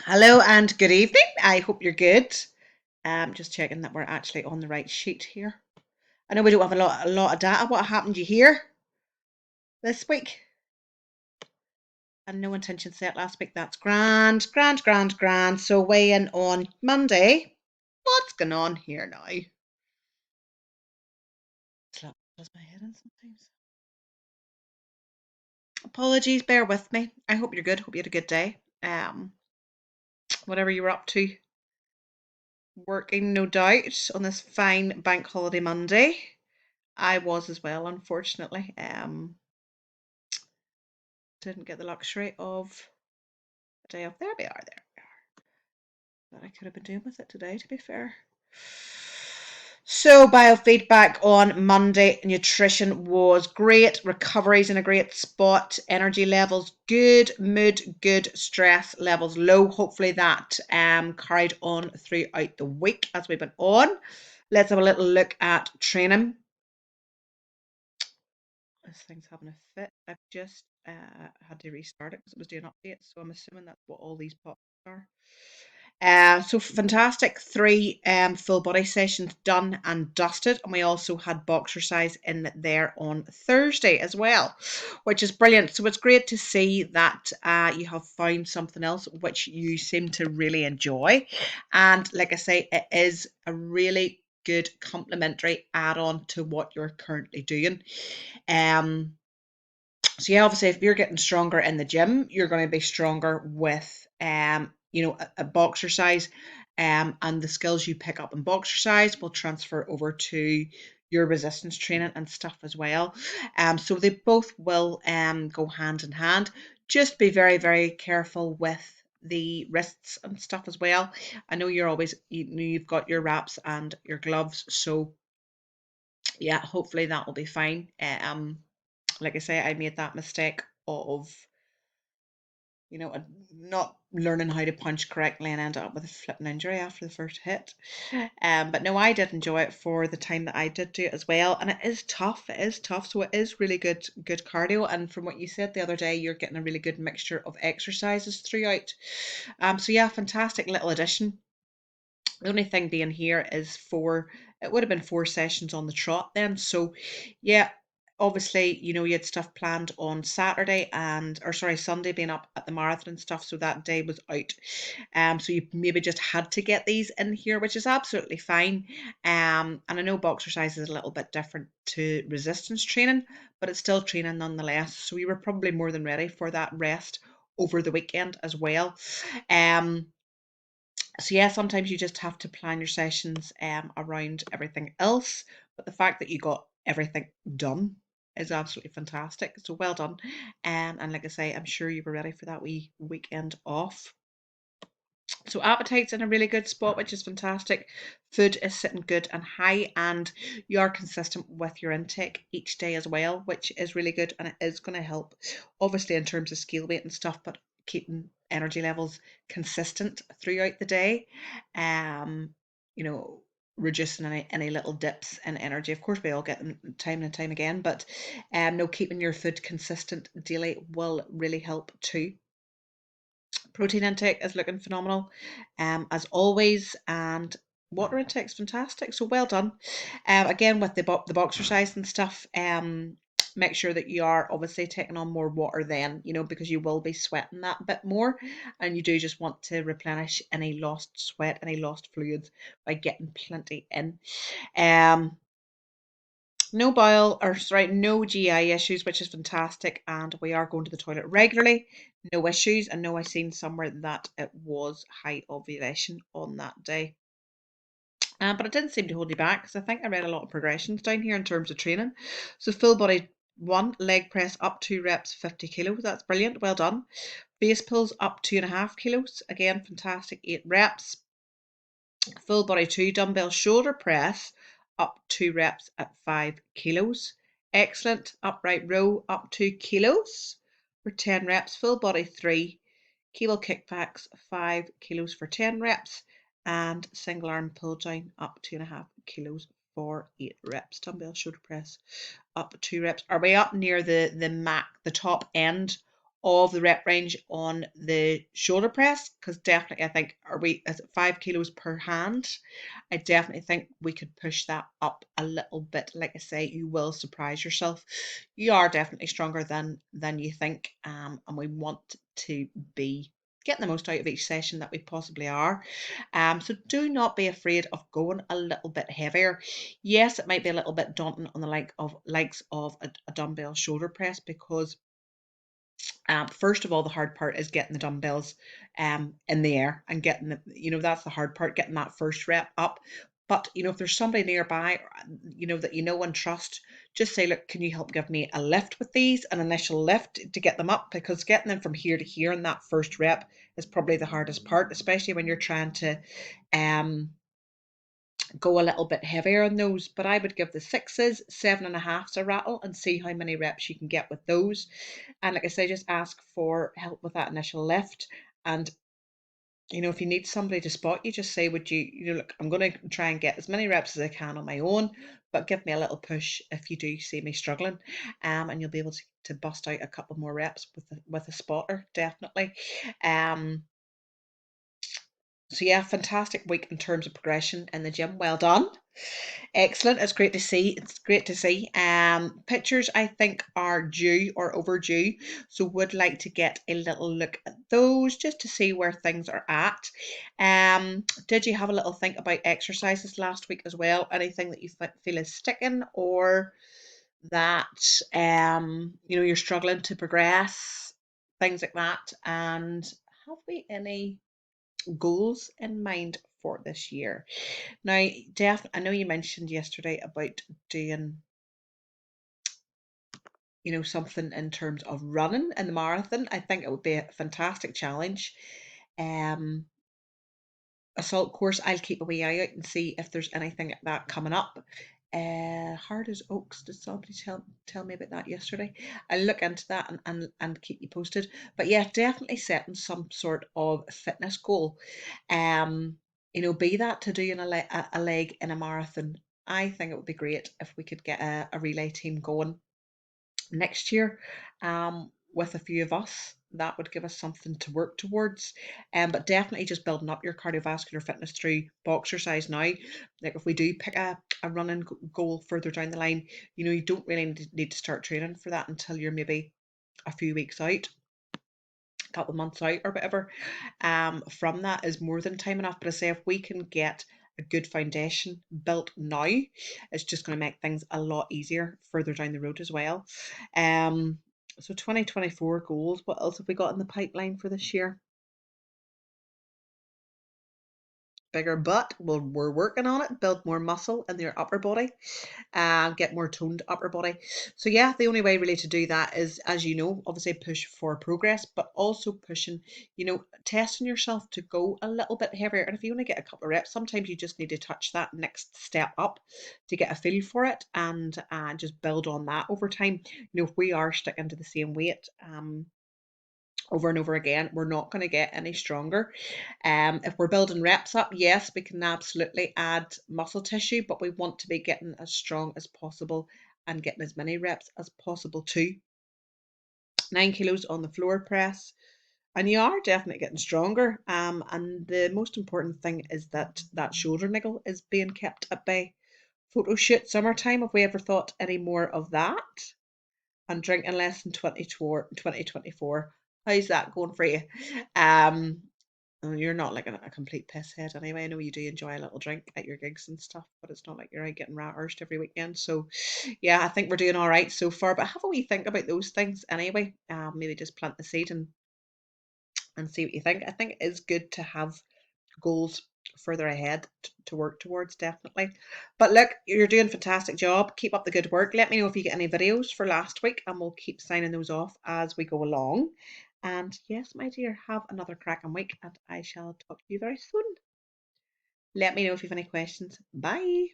Hello and good evening. I hope you're good. Just checking that we're actually on the right sheet here. I know we don't have a lot of data. What happened you here this week? And no intention set last week. That's grand, grand, grand, grand. So weigh in on Monday. What's going on here now? Slap does my head in sometimes. Apologies, bear with me. I hope you're good. Hope you had a good day. Whatever you were up to. Working, no doubt, on this fine bank holiday Monday. I was as well, unfortunately. Didn't get the luxury of a day off. There we are, there we are. That I could have been doing with it today, to be fair. So biofeedback on Monday, nutrition was great, recovery's in a great spot, energy levels good, mood good, stress levels low. Hopefully that carried on throughout the week as we went on. Let's have a little look at training. This thing's having a fit. I've just had to restart it because it was doing updates, so I'm assuming that's what all these pops are. So fantastic, 3 full body sessions done and dusted, and we also had boxercise in there on Thursday as well, which is brilliant. So it's great to see that you have found something else which you seem to really enjoy, and like I say, it is a really good complementary add-on to what you're currently doing. So yeah, obviously if you're getting stronger in the gym, you're going to be stronger with a boxercise, and the skills you pick up in boxercise will transfer over to your resistance training and stuff as well. So they both will go hand in hand. Just be very, very careful with the wrists and stuff as well. I know you've got your wraps and your gloves, so yeah, hopefully that will be fine. Like I say, I made that mistake of not learning how to punch correctly and ended up with a flipping injury after the first hit. But no, I did enjoy it for the time that I did do it as well, and it is tough. It is tough, so it is really good cardio. And from what you said the other day, you're getting a really good mixture of exercises throughout. So yeah, fantastic little addition. The only thing being here is it would have been 4 sessions on the trot then. So yeah, obviously, you had stuff planned on Saturday or sorry, Sunday, being up at the marathon and stuff. So that day was out. So you maybe just had to get these in here, which is absolutely fine. And I know boxercise is a little bit different to resistance training, but it's still training nonetheless. So we were probably more than ready for that rest over the weekend as well. Um, so yeah, sometimes you just have to plan your sessions around everything else. But the fact that you got everything done is absolutely fantastic. So well done. And like I say, I'm sure you were ready for that wee weekend off. So appetite's in a really good spot, which is fantastic. Food is sitting good and high, and you are consistent with your intake each day as well, which is really good, and it is going to help, obviously, in terms of scale weight and stuff, but keeping energy levels consistent throughout the day. Um, you know, Reducing any little dips in energy. Of course, we all get them time and time again, but no, keeping your food consistent daily will really help too. Protein intake is looking phenomenal, as always, and water intake's fantastic. So well done. Again, with the boxercise and stuff, make sure that you are obviously taking on more water then, because you will be sweating that bit more, and you do just want to replenish any lost sweat, any lost fluids by getting plenty in. Um, no bowel, or sorry, no GI issues, which is fantastic. And we are going to the toilet regularly. No issues. And no, I seen somewhere that it was high ovulation on that day. But it didn't seem to hold you back because I think I read a lot of progressions down here in terms of training. So full body 1, leg press up 2 reps, 50 kilos. That's brilliant. Well done. Base pulls up 2.5 kilos. Again, fantastic. 8 reps. Full body 2, dumbbell shoulder press up 2 reps at 5 kilos. Excellent. Upright row up 2 kilos for 10 reps. Full body 3, cable kickbacks 5 kilos for 10 reps. And single arm pull down up 2.5 kilos for 8 reps. Dumbbell shoulder press up 2 reps. Are we up near the top end of the rep range on the shoulder press, because definitely I think, is it 5 kilos per hand? I definitely think we could push that up a little bit. Like I say, you will surprise yourself. You are definitely stronger than you think, and we want to be getting the most out of each session that we possibly are. So do not be afraid of going a little bit heavier. Yes, it might be a little bit daunting on the likes of a dumbbell shoulder press, because first of all, the hard part is getting the dumbbells in the air and getting that's the hard part, getting that first rep up. But if there's somebody nearby, that and trust, just say, look, can you help give me a lift with these, an initial lift to get them up? Because getting them from here to here in that first rep is probably the hardest part, especially when you're trying to um go a little bit heavier on those. But I would give the sixes, 7.5s a rattle, and see how many reps you can get with those. And like I say, just ask for help with that initial lift. And if you need somebody to spot you, just say, would look, I'm going to try and get as many reps as I can on my own, but give me a little push if you do see me struggling. And you'll be able to bust out a couple more reps with a spotter, definitely. So yeah, fantastic week in terms of progression in the gym. Well done. Excellent. It's great to see. It's great to see. Pictures I think are due or overdue. So would like to get a little look at those just to see where things are at. Did you have a little think about exercises last week as well? Anything that you feel is sticking, or that you're struggling to progress, things like that? And have we any goals in mind for this year? Now, I know you mentioned yesterday about doing, something in terms of running in the marathon. I think it would be a fantastic challenge. Um, Assault course, I'll keep a wee eye out and see if there's anything like that coming up. Hard as Oaks, did somebody tell me about that yesterday? I'll look into that and keep you posted. But yeah, definitely setting some sort of fitness goal. Um, be that to do a leg in a marathon. I think it would be great if we could get a relay team going next year, with a few of us. That would give us something to work towards. But definitely just building up your cardiovascular fitness through boxercise now. Like if we do pick a running goal further down the line, you don't really need to start training for that until you're maybe a few weeks out, a couple of months out or whatever. From that is more than time enough. But I say if we can get a good foundation built now, it's just going to make things a lot easier further down the road as well. So 2024 goals, what else have we got in the pipeline for this year? Bigger butt. Well, we're working on it. Build more muscle in your upper body, and get more toned upper body. So yeah, the only way really to do that is, as you know, obviously push for progress, but also pushing, testing yourself to go a little bit heavier. And if you want to get a couple of reps, sometimes you just need to touch that next step up to get a feel for it, and just build on that over time. If we are sticking to the same weight, over and over again, we're not going to get any stronger. If we're building reps up, yes, we can absolutely add muscle tissue, but we want to be getting as strong as possible and getting as many reps as possible too. 9 kilos on the floor press, and you are definitely getting stronger. And the most important thing is that shoulder niggle is being kept at bay. Photo shoot summertime. Have we ever thought any more of that? And drinking less than 2024. How's that going for you? Um, you're not like a complete piss head anyway. I know you do enjoy a little drink at your gigs and stuff, but it's not like you're out getting rat-arsed every weekend. So yeah, I think we're doing all right so far. But have a wee think about those things anyway. Maybe just plant the seed and see what you think. I think it is good to have goals further ahead to work towards, definitely. But look, you're doing a fantastic job. Keep up the good work. Let me know if you get any videos for last week, and we'll keep signing those off as we go along. And yes, my dear, have another cracking week, and I shall talk to you very soon. Let me know if you have any questions. Bye.